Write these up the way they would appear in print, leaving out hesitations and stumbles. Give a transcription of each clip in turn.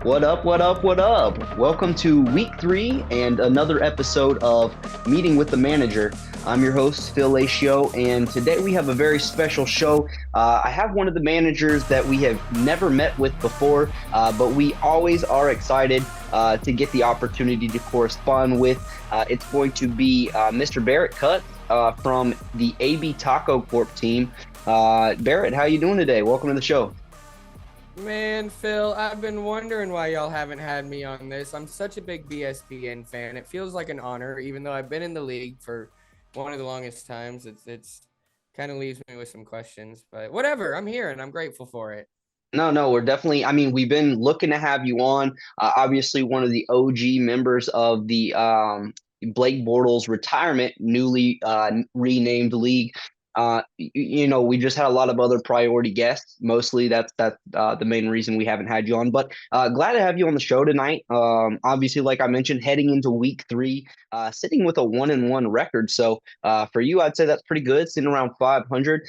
What up, what up, what up? Welcome to week 3 and another episode of Meeting with the Manager. I'm your host, Phil Accio, and today we have a very special show. I have one of the managers that we have never met with before, but we always are excited to get the opportunity to correspond with. It's going to be Mr. Barrett Cutt from the AB TacoCorp team. Barrett, how you doing today? Welcome to the show. Man, Phil, I've been wondering why y'all haven't had me on this. I'm such a big Bspn fan. It feels like an honor, even though I've been in the league for one of the longest times. It's kind of leaves me with some questions, but whatever. I'm here and I'm grateful for it. No, we're definitely, I mean, we've been looking to have you on. Obviously, one of the OG members of the Blake Bortles retirement, newly renamed league. We just had a lot of other priority guests. Mostly that's the main reason we haven't had you on. But glad to have you on the show tonight. Obviously, like I mentioned, heading into week 3, sitting with a 1-1 record. So for you, I'd say that's pretty good, sitting around 500.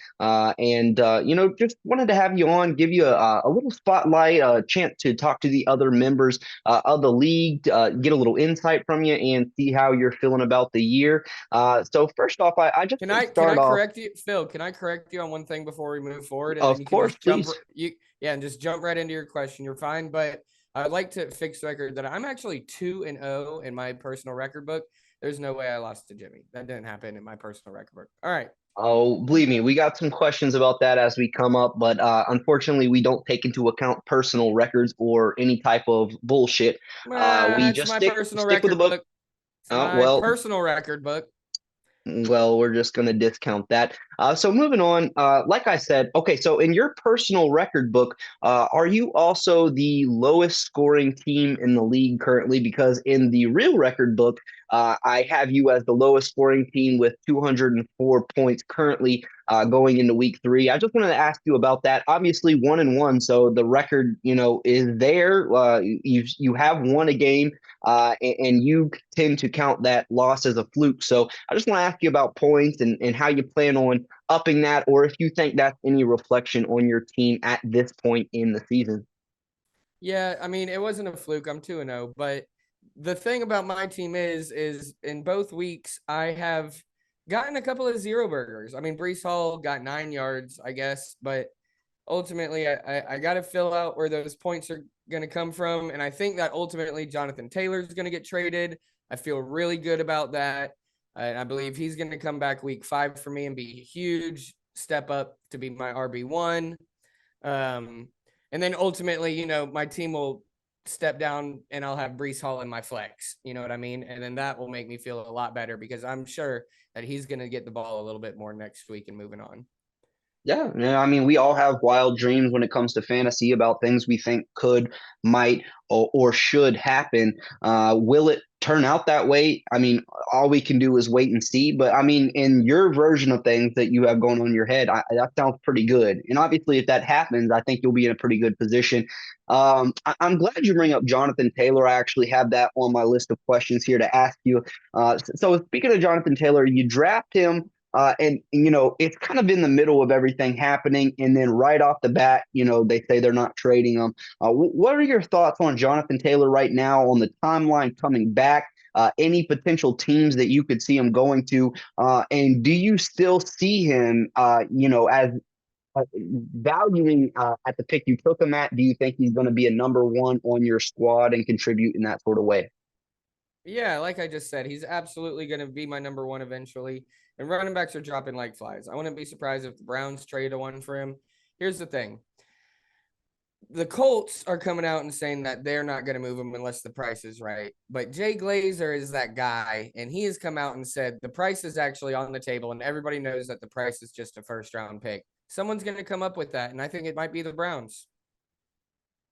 Just wanted to have you on, give you a little spotlight, a chance to talk to the other members of the league, get a little insight from you, and see how you're feeling about the year. So first off, I just Can want I to can start I off. correct you, Phil? Can I correct you on one thing before we move forward, and then Of you can course, just jump please. and just jump right into your question. You're fine, but I'd like to fix the record that I'm actually 2-0 in my personal record book. There's no way I lost to Jimmy. That didn't happen in my personal record book. All right. Oh, believe me, we got some questions about that as we come up, but unfortunately, we don't take into account personal records or any type of bullshit. We It's just my personal stick with the record book. book. It's Uh, my well, personal record book. Well, we're just going to discount that. So moving on, like I said, okay, so in your personal record book, are you also the lowest scoring team in the league currently? Because in the real record book, I have you as the lowest scoring team with 204 points currently going into week 3. I just wanted to ask you about that. Obviously, 1-1, so the record, is there. You have won a game, and you tend to count that loss as a fluke. So I just want to ask you about points and how you plan on upping that, or if you think that's any reflection on your team at this point in the season. Yeah, I mean, it wasn't a fluke. I'm 2-0, but the thing about my team is in both weeks I have gotten a couple of zero burgers. I mean, Brees Hall got 9 yards, I guess, but ultimately I got to fill out where those points are going to come from, and I think that ultimately Jonathan Taylor is going to get traded. I feel really good about that. I believe he's going to come back week 5 for me and be a huge step up to be my RB1. Um, and then ultimately, my team will step down and I'll have Brees Hall in my flex. You know what I mean? And then that will make me feel a lot better because I'm sure that he's going to get the ball a little bit more next week and moving on. Yeah. I mean, we all have wild dreams when it comes to fantasy about things we think could, might, or should happen. Will it turn out that way? I mean, all we can do is wait and see. But I mean, in your version of things that you have going on in your head, that sounds pretty good. And obviously, if that happens, I think you'll be in a pretty good position. I'm glad you bring up Jonathan Taylor. I actually have that on my list of questions here to ask you. So speaking of Jonathan Taylor, you draft him. It's kind of in the middle of everything happening. And then right off the bat, they say they're not trading him. What are your thoughts on Jonathan Taylor right now on the timeline coming back? Any potential teams that you could see him going to? And do you still see him, as valuing at the pick you took him at? Do you think he's going to be a number 1 on your squad and contribute in that sort of way? Yeah, like I just said, he's absolutely going to be my number 1 eventually. And running backs are dropping like flies. I wouldn't be surprised if the Browns trade a one for him. Here's the thing. The Colts are coming out and saying that they're not going to move him unless the price is right. But Jay Glazer is that guy, and he has come out and said the price is actually on the table, and everybody knows that the price is just a first-round pick. Someone's going to come up with that, and I think it might be the Browns.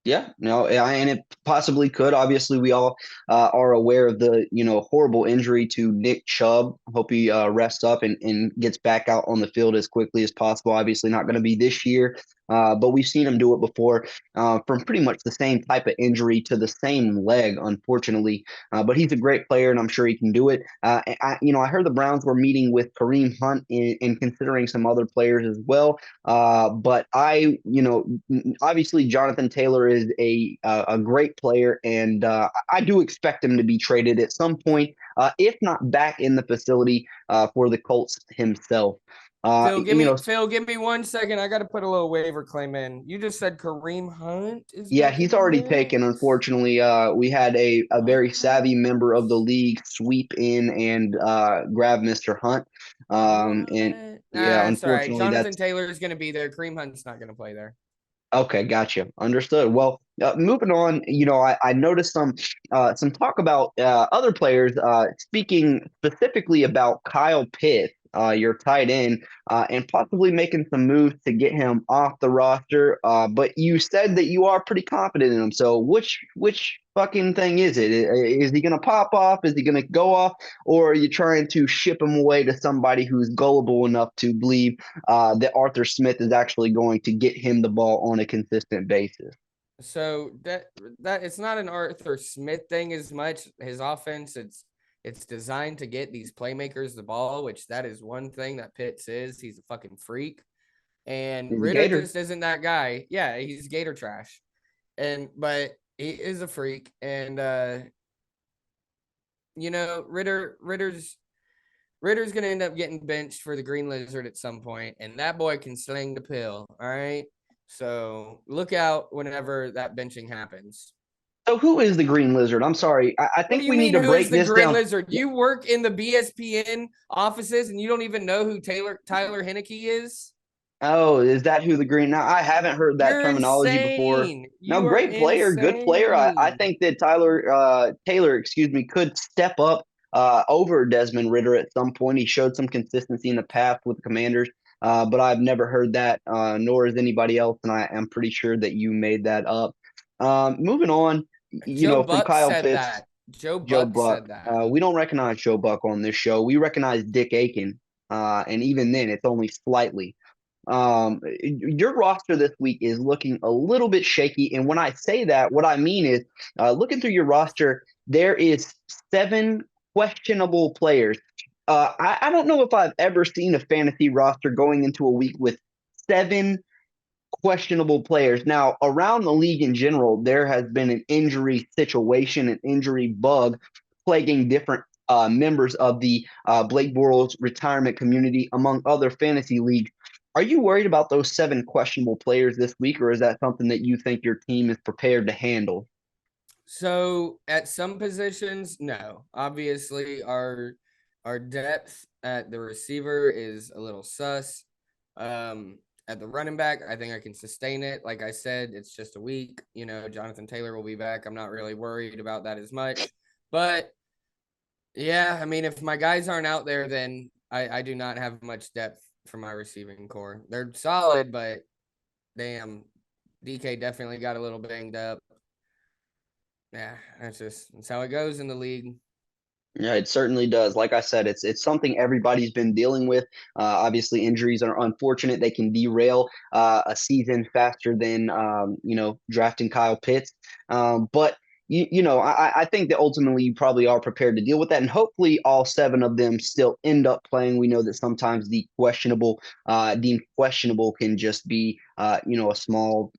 Yeah, no, and it possibly could. Obviously, we all are aware of the horrible injury to Nick Chubb. Hope he rests up and gets back out on the field as quickly as possible. Obviously, not going to be this year. but we've seen him do it before from pretty much the same type of injury to the same leg, unfortunately. But he's a great player, and I'm sure he can do it. I heard the Browns were meeting with Kareem Hunt and considering some other players as well. But obviously Jonathan Taylor is a great player, and I do expect him to be traded at some point, if not back in the facility for the Colts himself. Phil, give me 1 second. I got to put a little waiver claim in. You just said Kareem Hunt is Yeah, back in he's the already taken. mix. Unfortunately, we had a very savvy What? member of the league sweep in and grab Mr. Hunt. What? And yeah, It's all right. unfortunately, Jonathan that's Taylor is going to be there. Kareem Hunt's not going to play there. okay. Gotcha. Understood. Well, moving on. I noticed some talk about other players. Speaking specifically about Kyle Pitts, your tight end, and possibly making some moves to get him off the roster. But you said that you are pretty confident in him. So which fucking thing is it? Is he going to pop off? Is he going to go off? Or are you trying to ship him away to somebody who's gullible enough to believe that Arthur Smith is actually going to get him the ball on a consistent basis? So that it's not an Arthur Smith thing as much. His offense, it's designed to get these playmakers the ball, which that is one thing that Pitts is. He's a fucking freak. And He's a Ritter Gator. just isn't that guy. Yeah, he's Gator trash. But he is a freak. And Ritter's gonna end up getting benched for the Green Lizard at some point, and that boy can sling the pill. All right. So look out whenever that benching happens. So who is the Green Lizard? I'm sorry. I What do think you we need mean, to who is break the this Green down. Lizard? You work in the BSPN offices and you don't even know who Tyler Henneke is? Oh, is that who the Green? Now, I haven't heard that You're terminology before. insane. No, You are great player, good player. I insane. think that Taylor, excuse me, could step up over Desmond Ritter at some point. He showed some consistency in the past with the Commanders, but I've never heard that, nor has anybody else, and I am pretty sure that you made that up. Moving on, Joe from Buck Kyle said Pitts, that. Joe Joe Buck Buck. said that. We don't recognize Joe Buck on this show. We recognize Dick Aiken, and even then, it's only slightly. Your roster this week is looking a little bit shaky. And when I say that, what I mean is looking through your roster, there is 7 questionable players. I don't know if I've ever seen a fantasy roster going into a week with 7 questionable players. Now, around the league in general, there has been an injury situation, an injury bug plaguing different members of the Blake Bortles retirement community, among other fantasy leagues. Are you worried about those 7 questionable players this week, or is that something that you think your team is prepared to handle? So at some positions, no. Obviously, our depth at the receiver is a little sus. At the running back, I think I can sustain it. Like I said, it's just a week. Jonathan Taylor will be back. I'm not really worried about that as much. But yeah, I mean, if my guys aren't out there, then I do not have much depth for my receiving core. They're solid, but damn, DK definitely got a little banged up. Yeah, that's how it goes in the league. Yeah, it certainly does. Like I said, it's something everybody's been dealing with. Obviously, injuries are unfortunate; they can derail a season faster than drafting Kyle Pitts. But I think that ultimately you probably are prepared to deal with that, and hopefully, all 7 of them still end up playing. We know that sometimes the deemed questionable, can just be a small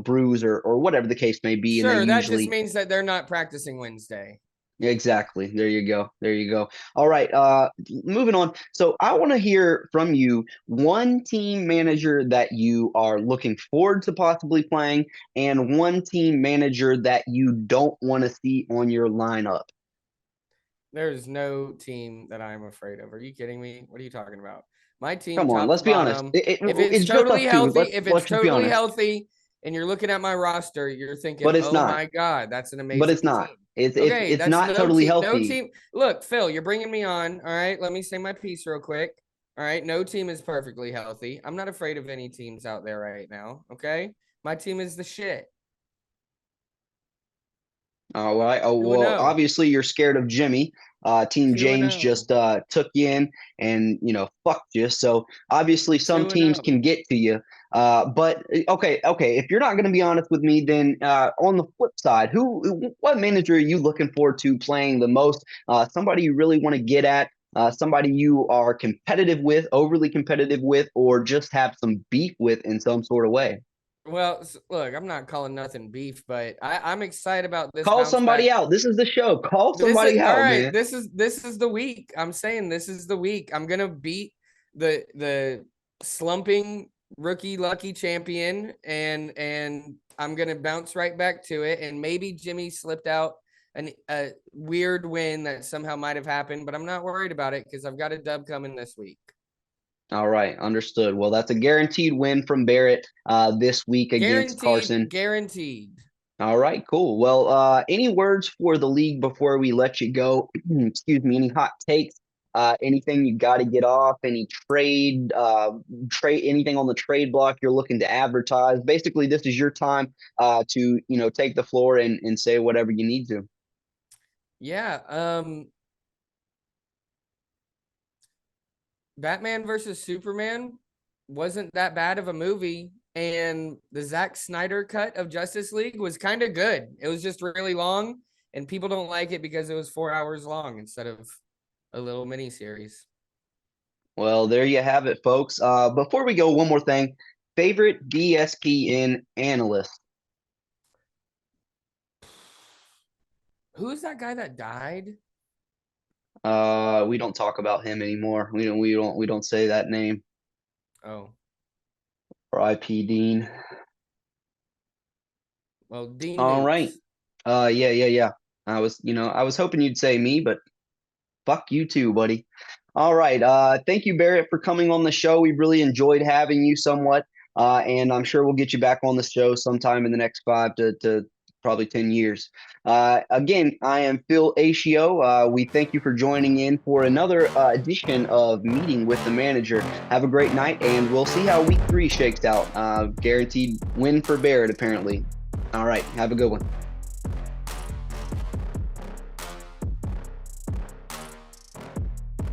bruise or whatever the case may be, and they Sure, that just usually. means that they're not practicing Wednesday. Exactly. There you go. There you go. All right. Moving on. So I want to hear from you one team manager that you are looking forward to possibly playing, and one team manager that you don't want to see on your lineup. There's no team that I'm afraid of. Are you kidding me? What are you talking about? My team, Come on. top to Let's be honest. bottom. If it's It's just totally us two. healthy, if it's Let's just be totally honest. healthy, and you're looking at my roster, you're thinking, But it's "Oh not. my God, that's an But it's amazing not. team." It's Okay, it's that's not no totally team. No healthy. team. Look, Phil, you're bringing me on. All right, let me say my piece real quick. All right, no team is perfectly healthy. I'm not afraid of any teams out there right now. Okay, my team is the shit. All right. Oh, 2 and well, 0. obviously you're scared of Jimmy. Team 2 and James 0. just took you in and, fucked you. So obviously some 2 and teams 0. can get to you. But okay. If you're not going to be honest with me, then on the flip side, what manager are you looking forward to playing the most? Somebody you really want to get at, somebody you are competitive with, overly competitive with, or just have some beef with in some sort of way? Well, look, I'm not calling nothing beef, but I'm excited about this Call bounce back. somebody out. This is the show. Call This is somebody all out, right. man. This is the week. I'm saying this is the week. I'm gonna beat the slumping rookie lucky champion, and I'm gonna bounce right back to it. And maybe Jimmy slipped out a weird win that somehow might have happened, but I'm not worried about it because I've got a dub coming this week. All right, understood. Well, that's a guaranteed win from Barrett this week against Guaranteed, Carson. guaranteed. All right, cool. Well, any words for the league before we let you go? Excuse me. Any hot takes? Anything you got to get off? Any trade, anything on the trade block you're looking to advertise? Basically, this is your time to take the floor and say whatever you need to. Yeah. Batman versus Superman wasn't that bad of a movie, and the Zack Snyder cut of Justice League was kind of good. It was just really long, and people don't like it because it was 4 hours long instead of a little mini series. Well, there you have it, folks. Before we go, one more thing. Favorite BSPN analyst? Who's that guy that died? We don't talk about him anymore. We don't say that name. Oh, R.I.P. Dean. well, Dean All right. Nukes. Yeah. I was hoping you'd say me, but fuck you too, buddy. All right. Thank you, Barrett, for coming on the show. We really enjoyed having you somewhat. And I'm sure we'll get you back on the show sometime in the next 5 to probably 10 years. Again, I am Phil Accio. We thank you for joining in for another edition of Meeting with the Manager. Have a great night, and we'll see how week 3 shakes out. Guaranteed win for Barrett, apparently. All right. Have a good one.